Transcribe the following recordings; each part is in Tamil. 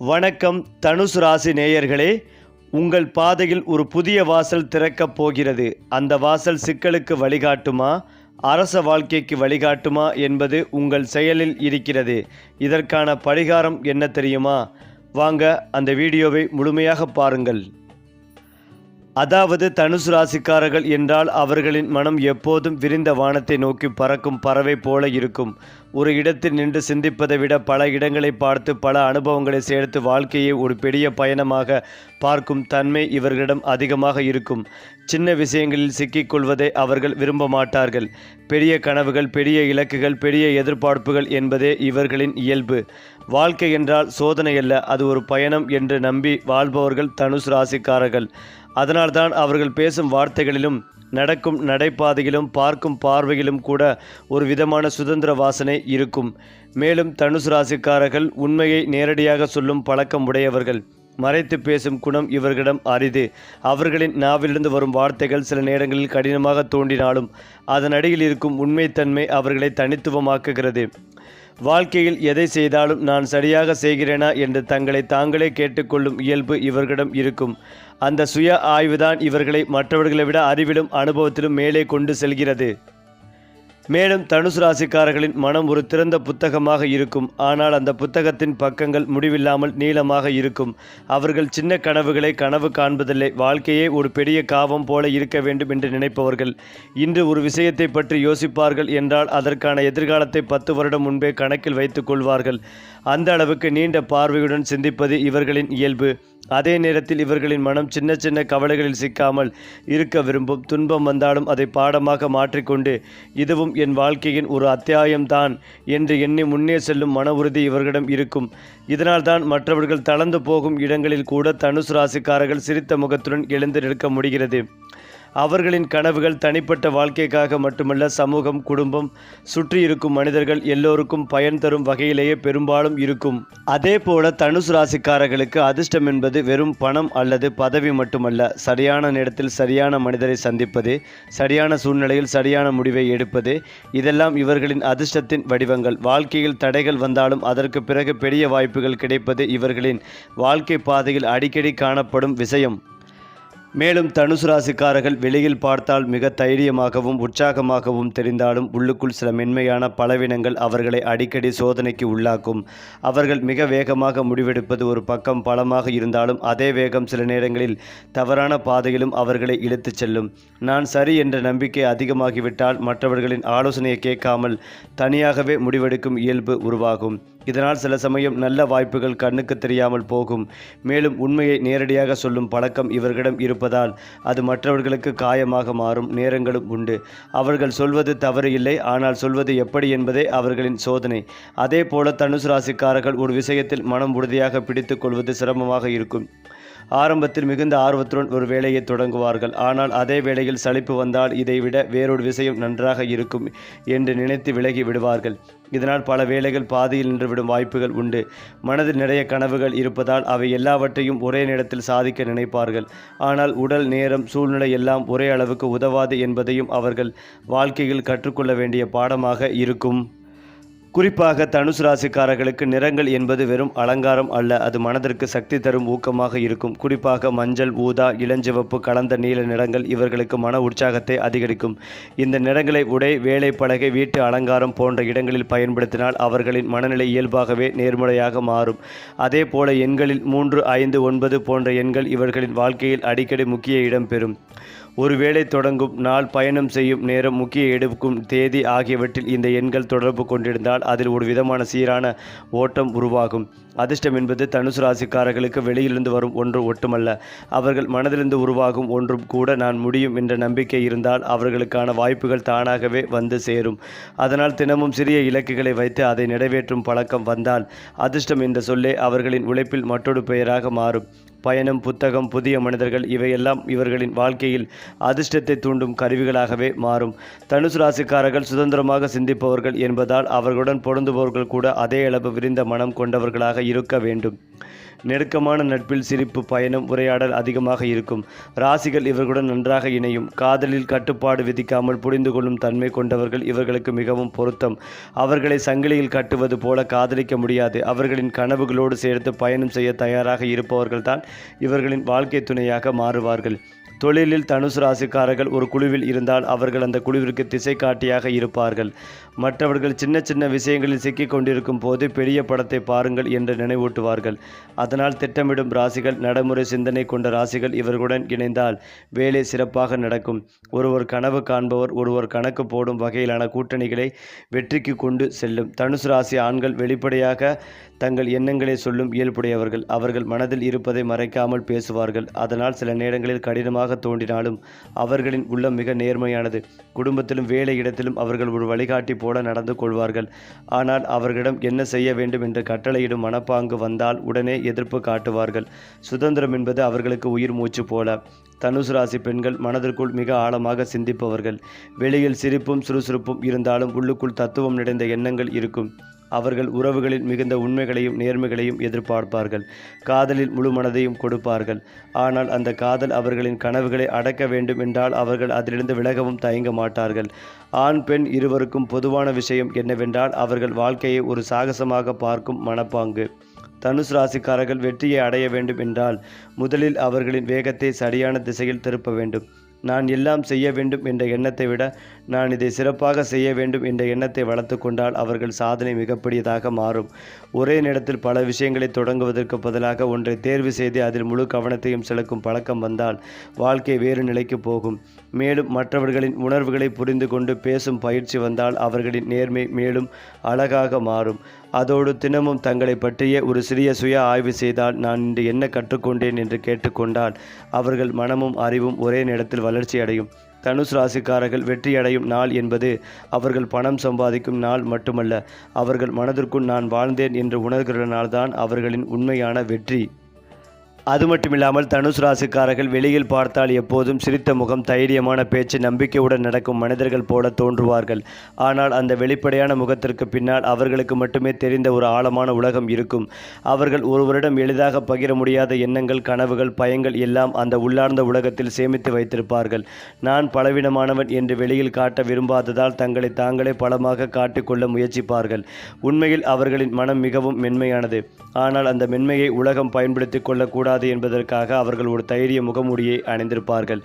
வணக்கம் தனுசு ராசி நேயர்களே, உங்கள் பாதையில் ஒரு புதிய வாசல் திறக்கப் போகிறது. அந்த வாசல் சிக்கலுக்கு வழிகாட்டுமா, அரச வாழ்க்கைக்கு வழிகாட்டுமா என்பது உங்கள் செயலில் இருக்கிறது. இதற்கான பரிகாரம் என்ன தெரியுமா? வாங்க அந்த வீடியோவை முழுமையாக பாருங்கள். அதாவது தனுசு ராசிக்காரர்கள் என்றால் அவர்களின் மனம் எப்போதும் விரிந்த வானத்தை நோக்கி பறக்கும் பறவை போல இருக்கும். ஒரு இடத்தில் நின்று சிந்திப்பதை விட பல இடங்களை பார்த்து பல அனுபவங்களை சேர்த்து வாழ்க்கையை ஒரு பெரிய பயணமாக பார்க்கும் தன்மை இவர்களிடம் அதிகமாக இருக்கும். சின்ன விஷயங்களில் சிக்கிக்கொள்வதை அவர்கள் விரும்ப மாட்டார்கள். பெரிய கனவுகள், பெரிய இலக்குகள், பெரிய எதிர்பார்ப்புகள் என்பதே இவர்களின் இயல்பு. வாழ்க்கை என்றால் சோதனை அல்ல, அது ஒரு பயணம் என்று நம்பி வாழ்பவர்கள் தனுசு ராசிக்காரர்கள். அதனால்தான் அவர்கள் பேசும் வார்த்தைகளிலும் நடக்கும் நடைபாதையிலும் பார்க்கும் பார்வையிலும் கூட ஒரு விதமான சுதந்திர வாசனை இருக்கும். மேலும் தனுசு ராசிக்காரர்கள் உண்மையை நேரடியாக சொல்லும் பழக்கம் உடையவர்கள். மறைத்து பேசும் குணம் இவர்களிடம் அரிது. அவர்களின் நாவிலிருந்து வரும் வார்த்தைகள் சில நேரங்களில் கடினமாக தோன்றினாலும் அதன் அடியில் இருக்கும் உண்மைத்தன்மை அவர்களை தனித்துவமாக்குகிறது. வாழ்க்கையில் எதை செய்தாலும் நான் சரியாக செய்கிறேனா என்று தங்களை தாங்களே கேட்டுக்கொள்ளும் இயல்பு இவர்களிடம் இருக்கும். அந்த சுய ஆய்வுதான் இவர்களை மற்றவர்களை விட அறிவிலும் அனுபவத்திலும் மேலே கொண்டு செல்கிறது. மேலும் தனுசு ராசிக்காரர்களின் மனம் ஒரு திறந்த புத்தகமாக இருக்கும். ஆனால் அந்த புத்தகத்தின் பக்கங்கள் முடிவில்லாமல் நீளமாக இருக்கும். அவர்கள் சின்ன கனவுகளை கனவு காண்பதில்லை. வாழ்க்கையே ஒரு பெரிய காவம் போல இருக்க வேண்டும் என்று நினைப்பவர்கள். இன்று ஒரு விஷயத்தை பற்றி யோசிப்பார்கள் என்றால் அதற்கான எதிர்காலத்தை 10 வருடம் முன்பே கணக்கில் வைத்துக் கொள்வார்கள். அந்த அளவுக்கு நீண்ட பார்வையுடன் சிந்திப்பது இவர்களின் இயல்பு. அதே நேரத்தில் இவர்களின் மனம் சின்ன சின்ன கவலைகளில் சிக்காமல் இருக்க விரும்பும். துன்பம் வந்தாலும் அதை பாடமாக மாற்றிக்கொண்டு இதுவும் என் வாழ்க்கையின் ஒரு அத்தியாயம்தான் என்று எண்ணி முன்னே செல்லும் மன உறுதி இவர்களிடம் இருக்கும். இதனால்தான் மற்றவர்கள் தளர்ந்து போகும் இடங்களில் கூட தனுசு ராசிக்காரர்கள் சிரித்த முகத்துடன் எழுந்து நிற்க முடிகிறது. அவர்களின் கனவுகள் தனிப்பட்ட வாழ்க்கைக்காக மட்டுமல்ல, சமூகம், குடும்பம், சுற்றி இருக்கும் மனிதர்கள் எல்லோருக்கும் பயன் தரும் வகையிலேயே பெரும்பாலும் இருக்கும். அதே போல தனுசு ராசிக்காரர்களுக்கு அதிர்ஷ்டம் என்பது வெறும் பணம் அல்லது பதவி மட்டுமல்ல. சரியான நேரத்தில் சரியான மனிதரை சந்திப்பது, சரியான சூழ்நிலையில் சரியான முடிவை எடுப்பது, இதெல்லாம் இவர்களின் அதிர்ஷ்டத்தின் வடிவங்கள். வாழ்க்கையில் தடைகள் வந்தாலும் அதற்கு பிறகு பெரிய வாய்ப்புகள் கிடைப்பது இவர்களின் வாழ்க்கை பாதையில் அடிக்கடி காணப்படும் விஷயம். மேலும் தனுசு ராசிக்காரர்கள் வெளியில் பார்த்தால் மிக தைரியமாகவும் உற்சாகமாகவும் தெரிந்தாலும் உள்ளுக்குள் சில மென்மையான பலவீனங்கள் அவர்களை அடிக்கடி சோதனைக்கு உள்ளாக்கும். அவர்கள் மிக வேகமாக முடிவெடுப்பது ஒரு பக்கம் பலமாக இருந்தாலும் அதே வேகம் சில நேரங்களில் தவறான பாதையிலும் அவர்களை இழுத்துச் செல்லும். நான் சரி என்ற நம்பிக்கை அதிகமாகிவிட்டால் மற்றவர்களின் ஆலோசனையை கேட்காமல் தனியாகவே முடிவெடுக்கும் இயல்பு உருவாகும். இதனால் சில சமயம் நல்ல வாய்ப்புகள் கண்ணுக்கு தெரியாமல் போகும். மேலும் உண்மையை நேரடியாக சொல்லும் பழக்கம் இவர்களிடம் இருப்பதால் அது மற்றவர்களுக்கு காயமாக மாறும் நேரங்களும் உண்டு. அவர்கள் சொல்வது தவறு இல்லை, ஆனால் சொல்வது எப்படி என்பதே அவர்களின் சோதனை. அதே போல தனுசு ராசிக்காரர்கள் ஒரு விஷயத்தில் மனம் உறுதியாக பிடித்து கொள்வது சிரமமாக இருக்கும். ஆரம்பத்தில் மிகுந்த ஆர்வத்துடன் ஒரு வேலையை தொடங்குவார்கள். ஆனால் அதே வேளையில் சலிப்பு வந்தால் இதைவிட வேறொரு விஷயம் நன்றாக இருக்கும் என்று நினைத்து விலகி விடுவார்கள். இதனால் பல வேளைகள் பாதியில் நின்றுவிடும் வாய்ப்புகள் உண்டு. மனதில் நிறைய கனவுகள் இருப்பதால் அவை எல்லாவற்றையும் ஒரே நேரத்தில் சாதிக்க நினைப்பார்கள். ஆனால் உடல், நேரம், சூழ்நிலை எல்லாம் ஒரே அளவுக்கு உதவாது என்பதையும் அவர்கள் வாழ்க்கையில் கற்றுக்கொள்ள வேண்டிய பாடமாக இருக்கும். குறிப்பாக தனுசு ராசிக்காரர்களுக்கு நிறங்கள் என்பது வெறும் அலங்காரம் அல்ல, அது மனதிற்கு சக்தி தரும் ஊக்கமாக இருக்கும். குறிப்பாக மஞ்சள், ஊதா, இளஞ்சிவப்பு கலந்த நீல நிறங்கள் இவர்களுக்கு மன உற்சாகத்தை அதிகரிக்கும். இந்த நிறங்களை உடை, வேலை பலகை, வீட்டு அலங்காரம் போன்ற இடங்களில் பயன்படுத்தினால் அவர்களின் மனநிலை இயல்பாகவே நேர்மறையாக மாறும். அதே போல எண்களில் 3, 5, 9 போன்ற எண்கள் இவர்களின் வாழ்க்கையில் அடிக்கடி முக்கிய இடம் பெறும். ஒரு வேலை தொடங்கும் நாள், பயணம் செய்யும் நேரம், முக்கிய எடுக்கும் தேதி ஆகியவற்றில் இந்த எண்கள் தொடர்பு கொண்டிருந்தால் அதில் ஒரு விதமான சீரான ஓட்டம் உருவாகும். அதிர்ஷ்டம் என்பது தனுசு ராசிக்காரர்களுக்கு வெளியிலிருந்து வரும் ஒன்று ஒட்டுமல்ல, அவர்கள் மனதிலிருந்து உருவாகும் ஒன்றும் கூட. நான் முடியும் என்ற நம்பிக்கை இருந்தால் அவர்களுக்கான வாய்ப்புகள் தானாகவே வந்து சேரும். அதனால் தினமும் சிறிய இலக்குகளை வைத்து அதை நிறைவேற்றும் பழக்கம் வந்தால் அதிர்ஷ்டம் என்ற சொல்லே அவர்களின் உழைப்பில் மற்றொரு பெயராக மாறும். பயணம், புத்தகம், புதிய மனிதர்கள் இவையெல்லாம் இவர்களின் வாழ்க்கையில் அதிர்ஷ்டத்தை தூண்டும் கருவிகளாகவே மாறும். தனுசு ராசிக்காரர்கள் சுதந்திரமாக சிந்திப்பவர்கள் என்பதால் அவர்களுடன் பொருந்துபவர்கள் கூட அதே அளவு விரிந்த மனம் கொண்டவர்களாக இருக்க வேண்டும். நெருக்கமான நட்பில் சிரிப்பு, பயணம், உரையாடல் அதிகமாக இருக்கும். ராசிகள் இவர்களுடன் நன்றாக இணையும். காதலில் கட்டுப்பாடு விதிக்காமல் புரிந்து கொள்ளும் தன்மை கொண்டவர்கள் இவர்களுக்கு மிகவும் பொருத்தம். அவர்களை சங்கிலியில் கட்டுவது போல காதலிக்க முடியாது. அவர்களின் கனவுகளோடு சேர்த்து பயணம் செய்ய தயாராக இருப்பவர்கள்தான் இவர்களின் வாழ்க்கை துணையாக மாறுவார்கள். தொழிலில் தனுசு ராசிக்காரர்கள் ஒரு குழுவில் இருந்தால் அவர்கள் அந்த குழுவிற்கு திசை காட்டியாக இருப்பார்கள். மற்றவர்கள் சின்ன சின்ன விஷயங்களில் சிக்கிக் கொண்டிருக்கும் போது பெரிய படத்தை பாருங்கள் என்று நினைவூட்டுவார்கள். அதனால் திட்டமிடும் ராசிகள், நடைமுறை சிந்தனை கொண்ட ராசிகள் இவர்களுடன் இணைந்தால் வேலை சிறப்பாக நடக்கும். ஒருவர் கனவு காண்பவர், ஒருவர் கணக்கு போடும் வகையிலான கூட்டணிகளை வெற்றிக்கு கொண்டு செல்லும். தனுசு ராசி ஆண்கள் வெளிப்படையாக தங்கள் எண்ணங்களை சொல்லும் இயல்புடையவர்கள். அவர்கள் மனதில் இருப்பதை மறைக்காமல் பேசுவார்கள். அதனால் சில நேரங்களில் கடினமாக தோன்றினாலும் அவர்களின் உள்ளம் மிக நேர்மையானது. குடும்பத்திலும் வேலை இடத்திலும் அவர்கள் ஒரு வழிகாட்டி போல நடந்து கொள்வார்கள். ஆனால் அவர்களிடம் என்ன செய்ய வேண்டும் என்று கட்டளையிடும் மனப்பாங்கு வந்தால் உடனே எதிர்ப்பு காட்டுவார்கள். சுதந்திரம் என்பது அவர்களுக்கு உயிர் மூச்சு போல. தனுசு ராசி பெண்கள் மனதிற்குள் மிக ஆழமாக சிந்திப்பவர்கள். வெளியில் சிரிப்பும் சுறுசுறுப்பும் இருந்தாலும் உள்ளுக்குள் தத்துவம் நிறைந்த எண்ணங்கள் இருக்கும். அவர்கள் உறவுகளில் மிகுந்த உண்மைகளையும் நேர்மைகளையும் எதிர்பார்ப்பார்கள். காதலில் முழு மனதையும் கொடுப்பார்கள். ஆனால் அந்த காதல் அவர்களின் கனவுகளை அடக்க வேண்டும் என்றால் அவர்கள் அதிலிருந்து விலகவும் தயங்க மாட்டார்கள். ஆண் பெண் இருவருக்கும் பொதுவான விஷயம் என்னவென்றால் அவர்கள் வாழ்க்கையை ஒரு சாகசமாக பார்க்கும் மனப்பாங்கு. தனுசு ராசிக்காரர்கள் வெற்றியை அடைய வேண்டும் என்றால் முதலில் அவர்களின் வேகத்தை சரியான திசையில் திருப்ப வேண்டும். நான் எல்லாம் செய்ய வேண்டும் என்ற எண்ணத்தை விட நான் இதை சிறப்பாக செய்ய வேண்டும் என்ற எண்ணத்தை வளர்த்து கொண்டால் அவர்கள் சாதனை மிகப்பெரியதாக மாறும். ஒரே நேரத்தில் பல விஷயங்களை தொடங்குவதற்கு பதிலாக ஒன்றை தேர்வு செய்து அதில் முழு கவனத்தையும் செலுத்தும் பழக்கம் வந்தால் வாழ்க்கை வேறு நிலைக்கு போகும். மேலும் மற்றவர்களின் உணர்வுகளை புரிந்து கொண்டு பேசும் பயிற்சி வந்தால் அவர்களின் நேர்மை மேலும் அழகாக மாறும். அதோடு தினமும் தங்களை பற்றிய ஒரு சிறிய சுய ஆய்வு செய்தால் நான் இன்று என்ன கற்றுக்கொண்டேன் என்று கேட்டுக்கொண்டால் அவர்கள் மனமும் அறிவும் ஒரே நேரத்தில் வளர்ச்சி அடையும். தனுசு ராசிக்காரர்கள் வெற்றியடையும் நாள் என்பது அவர்கள் பணம் சம்பாதிக்கும் நாள் மட்டுமல்ல, அவர்கள் மனதிற்குள் நான் வாழ்ந்தேன் என்று உணர்கிற நாள்தான் அவர்களின் உண்மையான வெற்றி. அது மட்டுமில்லாமல் தனுசு ராசிக்காரர்கள் வெளியில் பார்த்தால் எப்போதும் சிரித்த முகம், தைரியமான பேச்சு, நம்பிக்கையுடன் நடக்கும் மனிதர்கள் போல தோன்றுவார்கள். ஆனால் அந்த வெளிப்படையான முகத்திற்கு பின்னால் அவர்களுக்கு மட்டுமே தெரிந்த ஒரு ஆழமான உலகம் இருக்கும். அவர்கள் ஒருவரிடம் எளிதாக பகிர முடியாத எண்ணங்கள், கனவுகள், பயங்கள் எல்லாம் அந்த உள்ளார்ந்த உலகத்தில் சேமித்து வைத்திருப்பார்கள். நான் பலவீனமானவன் என்று வெளியில் காட்ட விரும்பாததால் தங்களை தாங்களே பலமாக காட்டிக்கொள்ள முயற்சிப்பார்கள். உண்மையில் அவர்களின் மனம் மிகவும் மென்மையானது. ஆனால் அந்த மென்மையை உலகம் பயன்படுத்தி கொள்ளக்கூடாது என்பதற்காக அவர்கள் ஒரு தைரிய முகமூடியை அணிந்திருப்பார்கள்.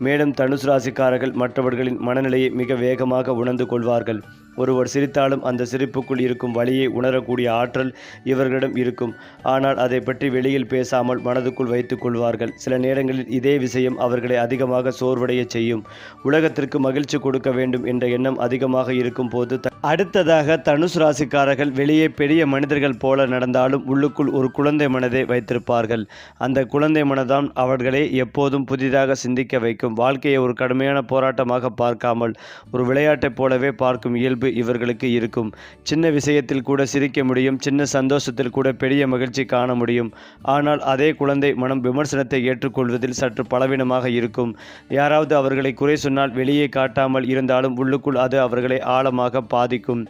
மேலும் தனுசு ராசிக்காரர்கள் மற்றவர்களின் மனநிலையை மிக வேகமாக உணர்ந்து கொள்வார்கள். ஒருவர் சிரித்தாலும் அந்த சிரிப்புக்குள் இருக்கும் வலியை உணரக்கூடிய ஆற்றல் இவர்களிடம் இருக்கும். ஆனால் அதை பற்றி வெளியில் பேசாமல் மனதுக்குள் வைத்துக் கொள்வார்கள். சில நேரங்களில் இதே விஷயம் அவர்களை அதிகமாக சோர்வடைய செய்யும். உலகத்திற்கு மகிழ்ச்சி கொடுக்க வேண்டும் என்ற எண்ணம் அதிகமாக இருக்கும் போது அடுத்ததாக தனுசு ராசிக்காரர்கள் வெளியே பெரிய மனிதர்கள் போல நடந்தாலும் உள்ளுக்குள் ஒரு குழந்தை மனதை வைத்திருப்பார்கள். அந்த குழந்தை மனதான் அவர்களை எப்போதும் புதிதாக சிந்திக்க வைக்கும். வாழ்க்கையை ஒரு கடுமையான போராட்டமாக பார்க்காமல் ஒரு விளையாட்டைப் போலவே பார்க்கும் இயல்பு இவர்களுக்கு இருக்கும். சின்ன விஷயத்தில் கூட சிரிக்க முடியும். சின்ன சந்தோஷத்தில் கூட பெரிய மகிழ்ச்சி காண முடியும். ஆனால் அதே குழந்தை மனம் விமர்சனத்தை ஏற்றுக்கொள்வதில் சற்று பலவீனமாக இருக்கும். யாராவது அவர்களை குறை சொன்னால் வெளியே காட்டாமல் இருந்தாலும் உள்ளுக்குள் அது அவர்களை ஆழமாக பாதிக்கும்.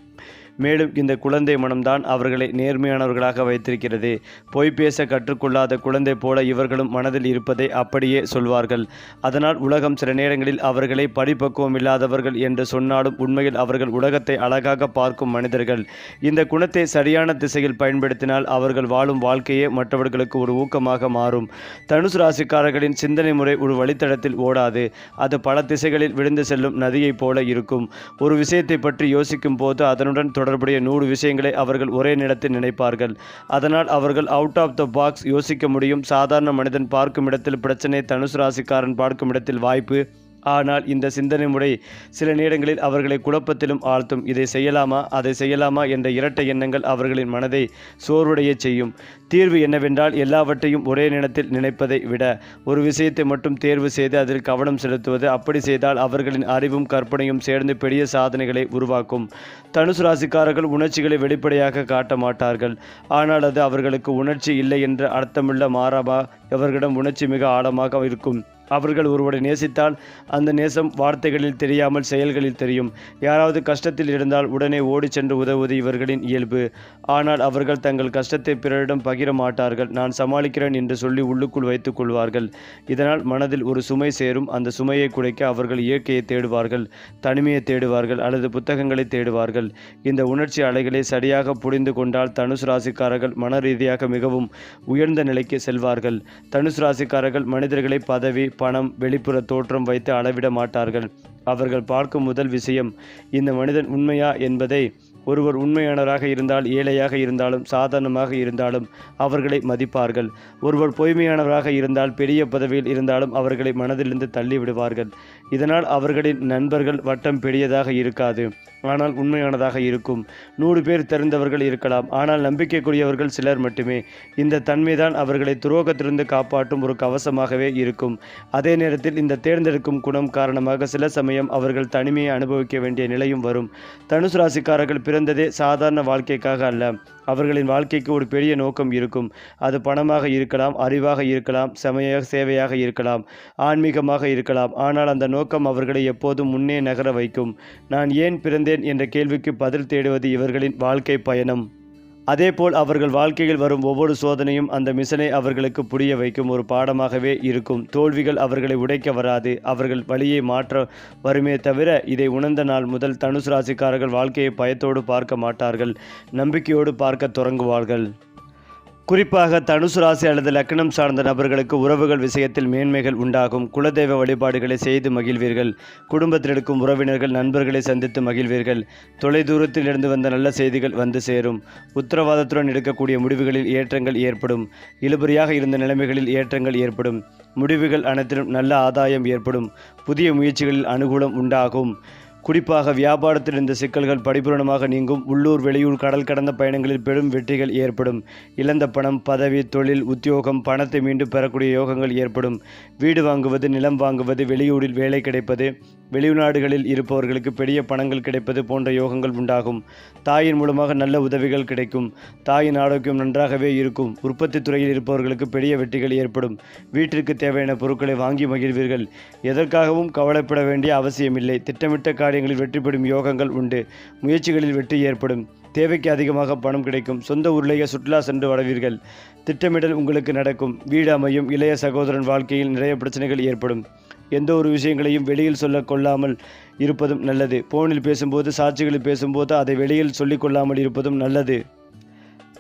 மேலும் இந்த குழந்தை மனம்தான் அவர்களை நேர்மையானவர்களாக வைத்திருக்கிறது. பொய் பேச கற்றுக்கொள்ளாத குழந்தை போல இவர்களும் மனதில் இருப்பதை அப்படியே சொல்வார்கள். அதனால் உலகம் சில நேரங்களில் அவர்களை படிப்பக்குவம் இல்லாதவர்கள் என்று சொன்னாலும் உண்மையில் அவர்கள் உலகத்தை அழகாக பார்க்கும் மனிதர்கள். இந்த குணத்தை சரியான திசையில் பயன்படுத்தினால் அவர்கள் வாழும் வாழ்க்கையே மற்றவர்களுக்கு ஒரு ஊக்கமாக மாறும். தனுசு ராசிக்காரர்களின் சிந்தனை முறை ஒரு வழித்தடத்தில் ஓடாது. அது பல திசைகளில் விழுந்து செல்லும் நதியைப் போல இருக்கும். ஒரு விஷயத்தை பற்றி யோசிக்கும் போது அதனுடன் தொடர்புடைய 100 விஷயங்களை அவர்கள் ஒரே நேரத்தில் நினைப்பார்கள். அதனால் அவர்கள் அவுட் ஆஃப் த பாக்ஸ் யோசிக்க முடியும். சாதாரண மனிதன் பார்க்கும் இடத்தில் பிரச்சனை, தனுசு ராசிக்காரன் பார்க்கும் இடத்தில் வாய்ப்பு. ஆனால் இந்த சிந்தனை முறை சில நேரங்களில் அவர்களை குழப்பத்திலும் ஆழ்த்தும். இதை செய்யலாமா, அதை செய்யலாமா என்ற இரட்டை எண்ணங்கள் அவர்களின் மனதை சோர்வடைய செய்யும். தீர்வு என்னவென்றால் எல்லாவற்றையும் ஒரே நேரத்தில் நினைப்பதை விட ஒரு விஷயத்தை மட்டும் தேர்வு செய்து அதில் கவனம் செலுத்துவது. அப்படி செய்தால் அவர்களின் அறிவும் கற்பனையும் சேர்ந்து பெரிய சாதனைகளை உருவாக்கும். தனுசு ராசிக்காரர்கள் உணர்ச்சிகளை வெளிப்படையாக காட்ட மாட்டார்கள். ஆனால் அது அவர்களுக்கு உணர்ச்சி இல்லை என்று அர்த்தமுள்ள மாறாக அவர்களிடம் உணர்ச்சி மிக ஆழமாக இருக்கும். அவர்கள் ஒருவரை நேசித்தால் அந்த நேசம் வார்த்தைகளில் தெரியாமல் செயல்களில் தெரியும். யாராவது கஷ்டத்தில் இருந்தால் உடனே ஓடி சென்று உதவுவது இவர்களின் இயல்பு. ஆனால் அவர்கள் தங்கள் கஷ்டத்தை பிறரிடம் பகிர மாட்டார்கள். நான் சமாளிக்கிறேன் என்று சொல்லி உள்ளுக்குள் வைத்துக் கொள்வார்கள். இதனால் மனதில் ஒரு சுமை சேரும். அந்த சுமையை குறைக்க அவர்கள் இயற்கையை தேடுவார்கள், தனிமையை தேடுவார்கள் அல்லது புத்தகங்களை தேடுவார்கள். இந்த உணர்ச்சி அலைகளை சரியாக புரிந்து கொண்டால் தனுசு ராசிக்காரர்கள் மன ரீதியாக மிகவும் உயர்ந்த நிலைக்கு செல்வார்கள். தனுசு ராசிக்காரர்கள் மனிதர்களை பதவி, பணம், வெளிப்புற தோற்றம் வைத்து அளவிட மாட்டார்கள். அவர்கள் பார்க்கும் முதல் விஷயம் இந்த மனிதன் உண்மையா என்பதை. ஒருவர் உண்மையானவராக இருந்தால் ஏழையாக இருந்தாலும் சாதாரணமாக இருந்தாலும் அவர்களை மதிப்பார்கள். ஒருவர் பொய்மையானவராக இருந்தால் பெரிய பதவியில் இருந்தாலும் அவர்களை மனதிலிருந்து தள்ளி விடுவார்கள். இதனால் அவர்களின் நண்பர்கள் வட்டம் பெரியதாக இருக்காது, ஆனால் உண்மையானதாக இருக்கும். 100 பேர் தெரிந்தவர்கள் இருக்கலாம், ஆனால் நம்பிக்கைக்குரியவர்கள் சிலர் மட்டுமே. இந்த தன்மைதான் அவர்களை துரோகத்திலிருந்து காப்பாற்றும் ஒரு கவசமாகவே இருக்கும். அதே நேரத்தில் இந்த தேர்ந்தெடுக்கும் குணம் காரணமாக சில சமயம் அவர்கள் தனிமையை அனுபவிக்க வேண்டிய நிலையும் வரும். தனுசு ராசிக்காரர்கள் பிறந்ததே சாதாரண வாழ்க்கைக்காக அல்ல. அவர்களின் வாழ்க்கைக்கு ஒரு பெரிய நோக்கம் இருக்கும். அது பணமாக இருக்கலாம், அறிவாக இருக்கலாம், சேவையாக இருக்கலாம், ஆன்மீகமாக இருக்கலாம். ஆனால் அந்த நோக்கம் அவர்களை எப்போதும் முன்னே நகர வைக்கும். நான் ஏன் பிறந்தேன் என்ற கேள்விக்கு பதில் தேடுவது இவர்களின் வாழ்க்கை பயணம். அதேபோல் அவர்கள் வாழ்க்கையில் வரும் ஒவ்வொரு சோதனையும் அந்த மிஷனை அவர்களுக்கு புரிய வைக்கும் ஒரு பாடமாகவே இருக்கும். தோல்விகள் அவர்களை உடைக்க வராது, அவர்கள் வழியை மாற்ற வருமே தவிர. இதை உணர்ந்த நாள் முதல் தனுசு ராசிக்காரர்கள் வாழ்க்கையை பயத்தோடு பார்க்க மாட்டார்கள், நம்பிக்கையோடு பார்க்க தொடங்குவார்கள். குறிப்பாக தனுசு ராசி அல்லது லக்னம் சார்ந்த நபர்களுக்கு உறவுகள் விஷயத்தில் மேன்மைகள் உண்டாகும். குலதெய்வ வழிபாடுகளை செய்து மகிழ்வீர்கள். குடும்பத்தில் இருக்கும் உறவினர்கள், நண்பர்களை சந்தித்து மகிழ்வீர்கள். தொலைதூரத்தில் இருந்து வந்த நல்ல செய்திகள் வந்து சேரும். உத்தரவாதத்துடன் எடுக்கக்கூடிய முடிவுகளில் ஏற்றங்கள் ஏற்படும். இழுபறியாக இருந்த நிலைமைகளில் ஏற்றங்கள் ஏற்படும். முடிவுகள் அனைத்திலும் நல்ல ஆதாயம் ஏற்படும். புதிய முயற்சிகளில் அனுகூலம் உண்டாகும். குறிப்பாக வியாபாரத்தில் இருந்த சிக்கல்கள் படிபூரணமாக நீங்கும். உள்ளூர், வெளியூர், கடல் கடந்த பயணங்களில் பெரும் வெற்றிகள் ஏற்படும். இழந்த பணம், பதவி, தொழில், உத்தியோகம், பணத்தை மீண்டும் பெறக்கூடிய யோகங்கள் ஏற்படும். வீடு வாங்குவது, நிலம் வாங்குவது, வெளியூரில் வேலை கிடைப்பது, வெளிநாடுகளில் இருப்பவர்களுக்கு பெரிய பணங்கள் கிடைப்பது போன்ற யோகங்கள் உண்டாகும். தாயின் மூலமாக நல்ல உதவிகள் கிடைக்கும். தாயின் ஆரோக்கியம் நன்றாகவே இருக்கும். உற்பத்தி துறையில் இருப்பவர்களுக்கு பெரிய வெற்றிகள் ஏற்படும். வீட்டிற்கு தேவையான பொருட்களை வாங்கி மகிழ்வீர்கள். எதற்காகவும் கவலைப்பட வேண்டிய அவசியமில்லை. திட்டமிட்ட காரியங்களில் வெற்றி பெறும் யோகங்கள் உண்டு. முயற்சிகளில் வெற்றி ஏற்படும். தேவைக்கு அதிகமாக பணம் கிடைக்கும். சொந்த ஊரிலேயே சுற்றுலா சென்று வருவீர்கள். திட்டமிடல் உங்களுக்கு நடக்கும். வீடு அமையும். இளைய சகோதரன் வாழ்க்கையில் நிறைய பிரச்சனைகள் ஏற்படும். எந்த ஒரு விஷயங்களையும் வெளியில் சொல்ல கொள்ளாமல் இருப்பதும் நல்லது. போனில் பேசும்போது, சாட்சிகளில் பேசும்போது அதை வெளியில் சொல்லிக் கொள்ளாமல் இருப்பதும் நல்லது.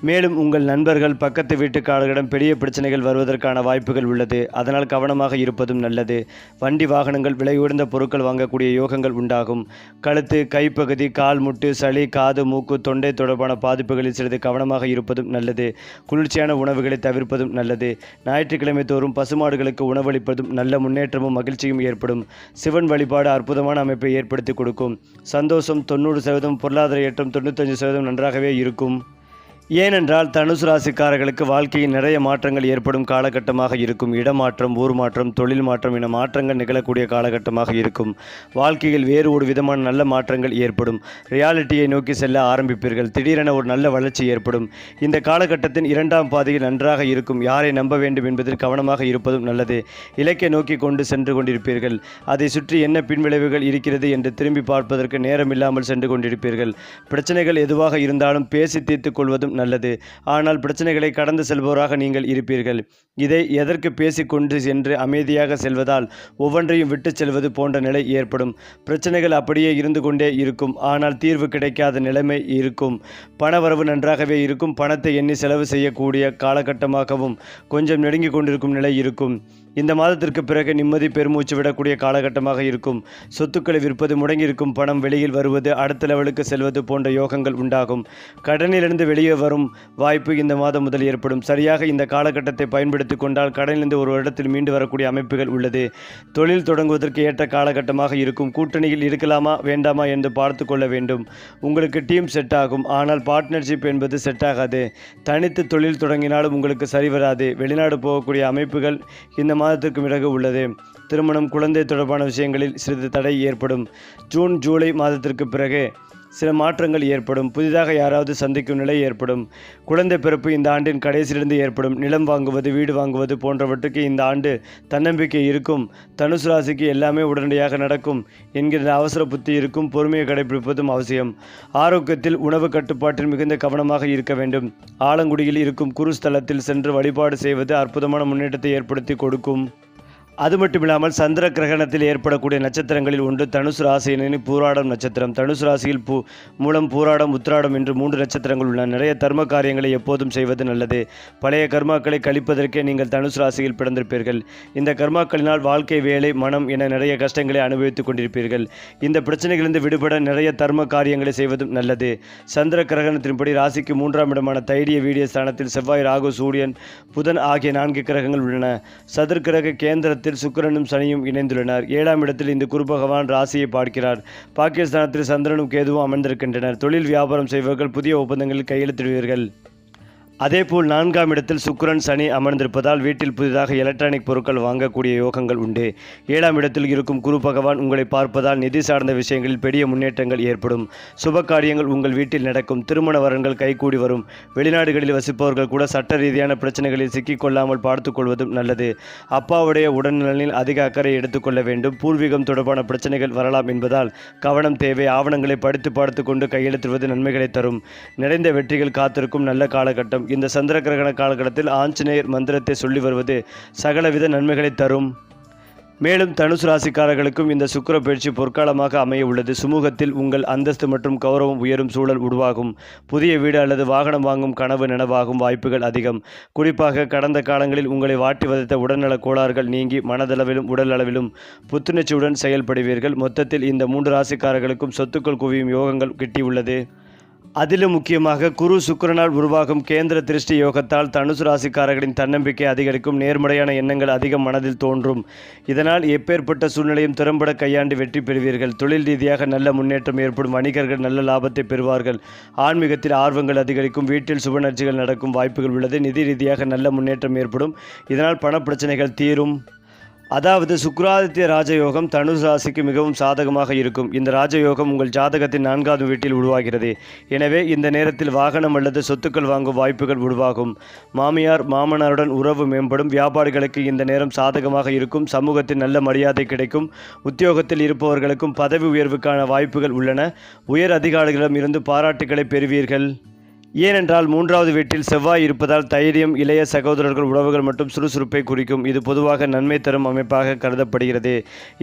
மேலும் உங்கள் நண்பர்கள், பக்கத்து வீட்டுக்காரர்களிடம் பெரிய பிரச்சனைகள் வருவதற்கான வாய்ப்புகள் உள்ளது. அதனால் கவனமாக இருப்பதும் நல்லது. வண்டி, வாகனங்கள், விலை உயர்ந்த பொருட்கள் வாங்கக்கூடிய யோகங்கள் உண்டாகும். கழுத்து, கைப்பகுதி, கால் முட்டு, சளி, காது, மூக்கு, தொண்டை தொடர்பான பாதிப்புகளில் சிறிது கவனமாக இருப்பதும் நல்லது. குளிர்ச்சியான உணவுகளை தவிர்ப்பதும் நல்லது. ஞாயிற்றுக்கிழமை தோறும் பசுமாடுகளுக்கு உணவளிப்பதும் நல்ல முன்னேற்றமும் மகிழ்ச்சியும் ஏற்படும். சிவன் வழிபாடு அற்புதமான அமைப்பை ஏற்படுத்தி கொடுக்கும். சந்தோஷம் 90%, பொருளாதார ஏற்றம் 95% நன்றாகவே இருக்கும். ஏனென்றால் தனுசு ராசிக்காரர்களுக்கு வாழ்க்கையில் நிறைய மாற்றங்கள் ஏற்படும் காலகட்டமாக இருக்கும். இடமாற்றம், ஊர் மாற்றம், தொழில் மாற்றம் என மாற்றங்கள் நிகழக்கூடிய காலகட்டமாக இருக்கும். வாழ்க்கையில் வேறு ஒரு விதமான நல்ல மாற்றங்கள் ஏற்படும். ரியாலிட்டியை நோக்கி செல்ல ஆரம்பிப்பீர்கள். திடீரென ஒரு நல்ல வளர்ச்சி ஏற்படும். இந்த காலகட்டத்தின் 2ஆம் பாதையில் நன்றாக இருக்கும். யாரை நம்ப வேண்டும் என்பதில் கவனமாக இருப்பதும் நல்லது. இலக்கை நோக்கி கொண்டு சென்று கொண்டிருப்பீர்கள். அதை சுற்றி என்ன பின்விளைவுகள் இருக்கிறது என்று திரும்பி பார்ப்பதற்கு நேரமில்லாமல் சென்று கொண்டிருப்பீர்கள். பிரச்சனைகள் எதுவாக இருந்தாலும் பேசி தீர்த்துக் கொள்வதும் நல்லது. ஆனால் பிரச்சனைகளை கடந்து செல்பவராக நீங்கள் இருப்பீர்கள். இதை எதற்கு பேசிக்கொண்டு சென்று அமைதியாக செல்வதால் ஒவ்வொன்றையும் விட்டு செல்வது போன்ற நிலை ஏற்படும். பிரச்சனைகள் அப்படியே இருந்து கொண்டே இருக்கும். ஆனால் தீர்வு கிடைக்காத நிலைமை இருக்கும். பணவரவு நன்றாகவே இருக்கும். பணத்தை எண்ணி செலவு செய்யக்கூடிய காலகட்டமாகவும் கொஞ்சம் நெருங்கி கொண்டிருக்கும் நிலை இருக்கும். இந்த மாதத்திற்கு பிறகு நிம்மதி பெருமூச்சு விடக்கூடிய காலகட்டமாக இருக்கும். சொத்துக்களை விற்பது, முடங்கியிருக்கும் பணம் வெளியில் வருவது, அடுத்த லெவலுக்கு செல்வது போன்ற யோகங்கள் உண்டாகும். கடனிலிருந்து வெளியே வரும் வாய்ப்பு இந்த மாதம் முதல் ஏற்படும். சரியாக இந்த காலகட்டத்தை பயன்படுத்தி கொண்டால் கடனிலிருந்து ஒரு இடத்தில் மீண்டு வரக்கூடிய அமைப்புகள் உள்ளது. தொழில் தொடங்குவதற்கு ஏற்ற காலகட்டமாக இருக்கும். கூட்டணியில் இருக்கலாமா வேண்டாமா என்று பார்த்து கொள்ள வேண்டும். உங்களுக்கு டீம் செட் ஆகும், ஆனால் பார்ட்னர்ஷிப் என்பது செட் ஆகாது. தனித்து தொழில் தொடங்கினாலும் உங்களுக்கு சரிவராது. வெளிநாடு போகக்கூடிய அமைப்புகள் இந்த மாதத்திற்கு பிறகு உள்ளது. திருமணம், குழந்தை தொடர்பான விஷயங்களில் சிறிது தடை ஏற்படும். ஜூன், ஜூலை மாதத்திற்கு பிறகு சில மாற்றங்கள் ஏற்படும். புதிதாக யாராவது சந்திக்கும் நிலை ஏற்படும். குழந்தை பிறப்பு இந்த ஆண்டின் கடைசியிலிருந்து ஏற்படும். நிலம் வாங்குவது, வீடு வாங்குவது போன்றவற்றுக்கு இந்த ஆண்டு தன்னம்பிக்கை இருக்கும். தனுசு ராசிக்கு எல்லாமே உடனடியாக நடக்கும் என்கிற அவசர புத்தி இருக்கும். பொறுமையை கடைபிடிப்பதும் அவசியம். ஆரோக்கியத்தில் உணவு கட்டுப்பாட்டில் மிகுந்த கவனமாக இருக்க வேண்டும். ஆலங்குடியில் இருக்கும் குருஸ்தலத்தில் சென்று வழிபாடு செய்வது அற்புதமான முன்னேற்றத்தை ஏற்படுத்தி கொடுக்கும். அது மட்டுமில்லாமல் சந்திர கிரகணத்தில் ஏற்படக்கூடிய நட்சத்திரங்களில் ஒன்று தனுசு ராசியினரின் பூராடம் நட்சத்திரம். தனுசு ராசியில் மூலம், பூராடம், உத்திராடம் என்று 3 நட்சத்திரங்கள் உள்ளன. நிறைய தர்ம காரியங்களை எப்போதும் செய்வது நல்லது. பழைய கர்மாக்களை கழிப்பதற்கே நீங்கள் தனுசு ராசியில் பிறந்திருப்பீர்கள். இந்த கர்மாக்களினால் வாழ்க்கை, வேலை, மனம் என நிறைய கஷ்டங்களை அனுபவித்துக் கொண்டிருப்பீர்கள். இந்த பிரச்சனைகளிலிருந்து விடுபட நிறைய தர்ம காரியங்களை செய்வதும் நல்லது. சந்திர கிரகணத்தின்படி ராசிக்கு 3ஆம் இடமான தைரிய வீடிய ஸ்தானத்தில் செவ்வாய், ராகு, சூரியன், புதன் ஆகிய 4 கிரகங்கள் உள்ளன. சதுர்கிரக கேந்திரத்தில் சுக்கிரனும் சனியும் இணைந்துள்ளனர். 7ஆம் இடத்தில் இந்த குரு பகவான் ராசியை பார்க்கிறார். பாகிஸ்தானத்தில் சந்திரனும் கேதுவும் அமர்ந்திருக்கின்றனர். தொழில் வியாபாரம் செய்பவர்கள் புதிய ஒப்பந்தங்களில் கையெழுத்திடுவீர்கள். அதேபோல் 4ஆம் இடத்தில் சுக்கிரன், சனி அமர்ந்திருப்பதால் வீட்டில் புதிதாக எலக்ட்ரானிக் பொருட்கள் வாங்கக்கூடிய யோகங்கள் உண்டு. 7ஆம் இடத்தில் இருக்கும் குரு பகவான் உங்களை பார்ப்பதால் நிதி சார்ந்த விஷயங்களில் பெரிய முன்னேற்றங்கள் ஏற்படும். சுப காரியங்கள் உங்கள் வீட்டில் நடக்கும். திருமண வரன்கள் கைகூடி வரும். வெளிநாடுகளில் வசிப்பவர்கள் கூட சட்ட ரீதியான பிரச்சனைகளில் சிக்கிக்கொள்ளாமல் பார்த்துக் கொள்வதும் நல்லது. அப்பாவுடைய உடல்நலனில் அதிக அக்கறை எடுத்துக்கொள்ள வேண்டும். பூர்வீகம் தொடர்பான பிரச்சனைகள் வரலாம் என்பதால் கவனம் தேவை. ஆவணங்களை படித்து கொண்டு கையெழுத்திடுவது நன்மைகளை தரும். நிறைந்த வெற்றிகள் காத்திருக்கும் நல்ல காலகட்டம். இந்த சந்திர கிரகண காலகட்டத்தில் ஆஞ்சநேயர் மந்திரத்தை சொல்லி வருவது சகலவித நன்மைகளை தரும். மேலும் தனுசு ராசிக்காரர்களுக்கும் இந்த சுக்கிர பயிற்சி பொற்காலமாக அமைய உள்ளது. சுமூகத்தில் உங்கள் அந்தஸ்து மற்றும் கௌரவம் உயரும் சூழல் உருவாகும். புதிய வீடு அல்லது வாகனம் வாங்கும் கனவு நனவாகும் வாய்ப்புகள் அதிகம். குறிப்பாக கடந்த காலங்களில் உங்களை வாட்டி வதைத்த உடல்நல கோளாறுகள் நீங்கி மனதளவிலும் உடல் அளவிலும் புத்துணர்ச்சியுடன் செயல்படுவீர்கள். மொத்தத்தில் இந்த 3 ராசிக்காரர்களுக்கும் சொத்துக்கள் குவியும் யோகங்கள் கிட்டியுள்ளது. அதிலும் முக்கியமாக குரு சுக்கிரனால் உருவாகும் கேந்திர திருஷ்டி யோகத்தால் தனுசு ராசிக்காரர்களின் தன்னம்பிக்கை அதிகரிக்கும். நேர்மறையான எண்ணங்கள் அதிகம் மனதில் தோன்றும். இதனால் எப்பேற்பட்ட சூழ்நிலையும் திறம்பட கையாண்டு வெற்றி பெறுவீர்கள். தொழில் ரீதியாக நல்ல முன்னேற்றம் ஏற்படும். வணிகர்கள் நல்ல லாபத்தை பெறுவார்கள். ஆன்மீகத்தில் ஆர்வங்கள் அதிகரிக்கும். வீட்டில் சுபநர்ச்சிகள் நடக்கும் வாய்ப்புகள் உள்ளது. நிதி ரீதியாக நல்ல முன்னேற்றம் ஏற்படும். இதனால் பண பிரச்சனைகள் தீரும். அதாவது சுக்கிராதித்ய ராஜயோகம் தனுசு ராசிக்கு மிகவும் சாதகமாக இருக்கும். இந்த ராஜயோகம் உங்கள் ஜாதகத்தின் 4ஆவது வீட்டில் உருவாகிறது. எனவே இந்த நேரத்தில் வாகனம் அல்லது சொத்துக்கள் வாங்கும் வாய்ப்புகள் உருவாகும். மாமியார், மாமனாருடன் உறவு மேம்படும். வியாபாரிகளுக்கு இந்த நேரம் சாதகமாக இருக்கும். சமூகத்தில் நல்ல மரியாதை கிடைக்கும். உத்தியோகத்தில் இருப்பவர்களுக்கும் பதவி உயர்வுக்கான வாய்ப்புகள் உள்ளன. உயர் அதிகாரிகளிடம் இருந்து பாராட்டுகளை பெறுவீர்கள். ஏனென்றால் 3ஆவது வீட்டில் செவ்வாய் இருப்பதால் தைரியம், இளைய சகோதரர்கள், உறவுகள் மற்றும் சுறுசுறுப்பை குறிக்கும். இது பொதுவாக நன்மை தரும் அமைப்பாக கருதப்படுகிறது.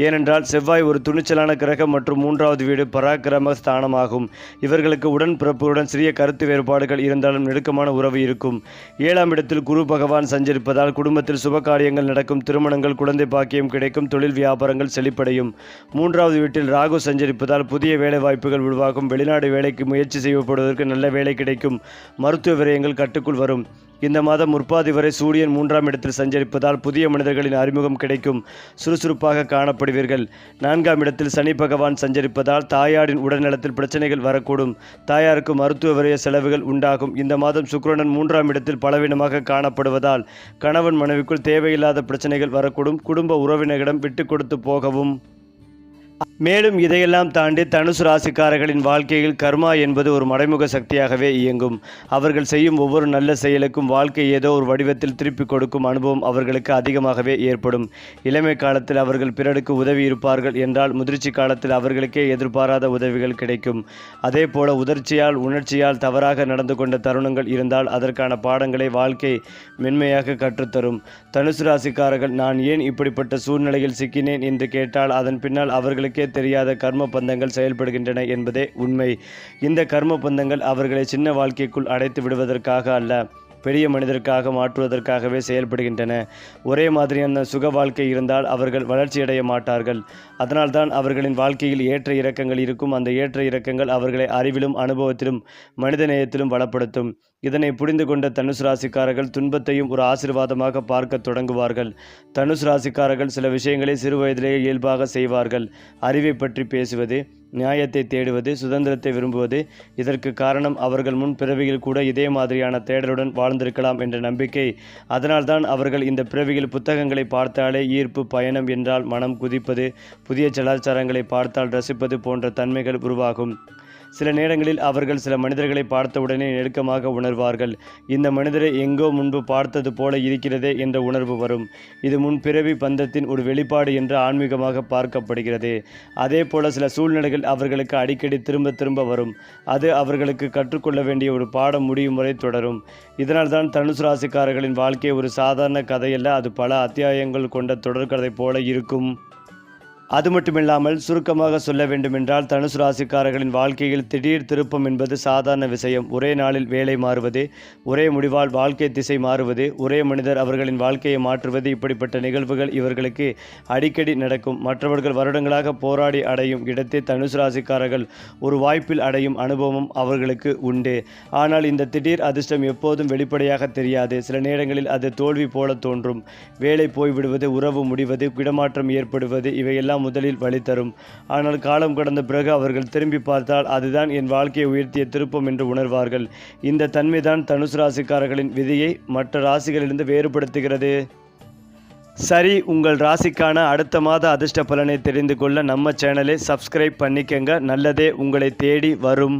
ஏனென்றால் செவ்வாய் ஒரு துணிச்சலான கிரகம் மற்றும் 3ஆவது வீடு பராக்கிரம ஸ்தானமாகும். இவர்களுக்கு உடன்பிறப்புடன் சிறிய கருத்து வேறுபாடுகள் இருந்தாலும் நெருக்கமான உறவு இருக்கும். 7ஆம் இடத்தில் குரு பகவான் சஞ்சரிப்பதால் குடும்பத்தில் சுப காரியங்கள் நடக்கும். திருமணங்கள், குழந்தை பாக்கியம் கிடைக்கும். தொழில் வியாபாரங்கள் செழிப்படையும். 3ஆவது வீட்டில் ராகு சஞ்சரிப்பதால் புதிய வேலை வாய்ப்புகள் உருவாகும். வெளிநாடு வேலைக்கு முயற்சி செய்யப்படுவதற்கு நல்ல வேலை கிடைக்கும். மருத்துவ விரயங்கள் கட்டுக்குள் வரும். இந்த மாதம் முற்பாதி வரை சூரியன் 3ஆம் இடத்தில் சஞ்சரிப்பதால் புதிய மனிதர்களின் அறிமுகம் கிடைக்கும். சுறுசுறுப்பாக காணப்படுவீர்கள். 4ஆம் இடத்தில் சனி பகவான் சஞ்சரிப்பதால் தாயாரின் உடல்நலத்தில் பிரச்சனைகள் வரக்கூடும். தாயாருக்கு மருத்துவ விரய செலவுகள் உண்டாகும். இந்த மாதம் சுக்கிரன் 3ஆம் இடத்தில் பலவீனமாக காணப்படுவதால் கணவன் மனைவிக்குள் தேவையில்லாத பிரச்சனைகள் வரக்கூடும். குடும்ப உறவினரிடம் விட்டு கொடுத்து போகவும். மேலும் இதையெல்லாம் தாண்டி தனுசு ராசிக்காரர்களின் வாழ்க்கையில் கர்மா என்பது ஒரு மறைமுக சக்தியாகவே இயங்கும். அவர்கள் செய்யும் ஒவ்வொரு நல்ல செயலுக்கும் வாழ்க்கை ஏதோ ஒரு வடிவத்தில் திருப்பி கொடுக்கும் அனுபவம் அவர்களுக்கு அதிகமாகவே ஏற்படும். இளமை காலத்தில் அவர்கள் பிறருக்கு உதவி இருப்பார்கள் என்றால் முதிர்ச்சி காலத்தில் அவர்களுக்கே எதிர்பாராத உதவிகள் கிடைக்கும். அதே போல உணர்ச்சியால் தவறாக நடந்து கொண்ட தருணங்கள் இருந்தால் அதற்கான பாடங்களை வாழ்க்கை மென்மையாக கற்றுத்தரும். தனுசு ராசிக்காரர்கள் நான் ஏன் இப்படிப்பட்ட சூழ்நிலையில் சிக்கினேன் என்று கேட்டால் அதன் பின்னால் அவர்களுக்கே தெரியாத கர்ம பந்தங்கள் செயல்படுகின்றன என்பதே உண்மை. இந்த கர்ம பந்தங்கள் அவர்களை சின்ன வாழ்க்கைக்குள் அடைத்து விடுவதற்காக அல்ல, பெரிய மனிதருக்காக மாற்றுவதற்காகவே செயல்படுகின்றன. ஒரே மாதிரியான சுக வாழ்க்கை இருந்தால் அவர்கள் வளர்ச்சியடைய மாட்டார்கள். அதனால்தான் அவர்களின் வாழ்க்கையில் ஏற்ற இறக்கங்கள் இருக்கும். அந்த ஏற்ற இறக்கங்கள் அவர்களை அறிவிலும் அனுபவத்திலும் மனிதநேயத்திலும் வளப்படுத்தும். இதனை புரிந்து கொண்ட தனுசு ராசிக்காரர்கள் துன்பத்தையும் ஒரு ஆசீர்வாதமாக பார்க்க தொடங்குவார்கள். தனுசு ராசிக்காரர்கள் சில விஷயங்களை சிறு வயதிலேயே இயல்பாக செய்வார்கள். அறிவை பற்றி பேசுவது, நியாயத்தை தேடுவது, சுதந்திரத்தை விரும்புவது. இதற்கு காரணம் அவர்கள் முன் பிறவியில் கூட இதே மாதிரியான தேடலுடன் வாழ்ந்திருக்கலாம் என்ற நம்பிக்கை. அதனால்தான் அவர்கள் இந்த பிறவியில் புத்தகங்களை பார்த்தாலே ஈர்ப்பு, பயணம் என்றால் மனம் குதிப்பது, புதிய கலாச்சாரங்களை பார்த்தால் ரசிப்பது போன்ற தன்மைகள் உருவாகும். சில நேரங்களில் அவர்கள் சில மனிதர்களை பார்த்தவுடனே நெருக்கமாக உணர்வார்கள். இந்த மனிதரை எங்கோ முன்பு பார்த்தது போல இருக்கிறதே என்ற உணர்வு வரும். இது முன்பிறவி பந்தத்தின் ஒரு வெளிப்பாடு என்று ஆன்மீகமாக பார்க்கப்படுகிறது. அதே போல சில சூழ்நிலைகள் அவர்களுக்கு அடிக்கடி திரும்ப திரும்ப வரும். அது அவர்களுக்கு கற்றுக்கொள்ள வேண்டிய ஒரு பாடம் முடியும் வரை தொடரும். இதனால்தான் தனுசு ராசிக்காரர்களின் வாழ்க்கை ஒரு சாதாரண கதையல்ல, அது பல அத்தியாயங்கள் கொண்ட தொடர்கதை போல இருக்கும். அது மட்டுமில்லாமல் சுருக்கமாக சொல்ல வேண்டுமென்றால் தனுசு ராசிக்காரர்களின் வாழ்க்கையில் திடீர் திருப்பம் என்பது சாதாரண விஷயம். ஒரே நாளில் வேலை மாறுவது, ஒரே முடிவால் வாழ்க்கை திசை மாறுவது, ஒரே மனிதர் அவர்களின் வாழ்க்கையை மாற்றுவது, இப்படிப்பட்ட நிகழ்வுகள் இவர்களுக்கு அடிக்கடி நடக்கும். மற்றவர்கள் வருடங்களாக போராடி அடையும் இடத்தை தனுசு ராசிக்காரர்கள் ஒரு வாய்ப்பில் அடையும் அனுபவம் அவர்களுக்கு உண்டு. ஆனால் இந்த திடீர் அதிர்ஷ்டம் எப்போதும் வெளிப்படையாக தெரியாது. சில நேரங்களில் அது தோல்வி போல தோன்றும். வேலை போய்விடுவது, உறவு முடிவது, இடமாற்றம் ஏற்படுவது, இவையெல்லாம் முதலில் வழி தரும். ஆனால் காலம் கடந்த பிறகு அவர்கள் திரும்பி பார்த்தால் அதுதான் என் வாழ்க்கையை உயர்த்திய திருப்பம் என்று உணர்வார்கள். இந்த தன்மைதான் தனுசு ராசிக்காரர்களின் விதியை மற்ற ராசிகளிலிருந்து வேறுபடுத்துகிறது. சரி, உங்கள் ராசிக்கான அடுத்த மாத அதிர்ஷ்ட பலனை தெரிந்து கொள்ள நம்ம சேனலை சப்ஸ்கிரைப் பண்ணிக்கங்க. நல்லதே உங்களை தேடி வரும்.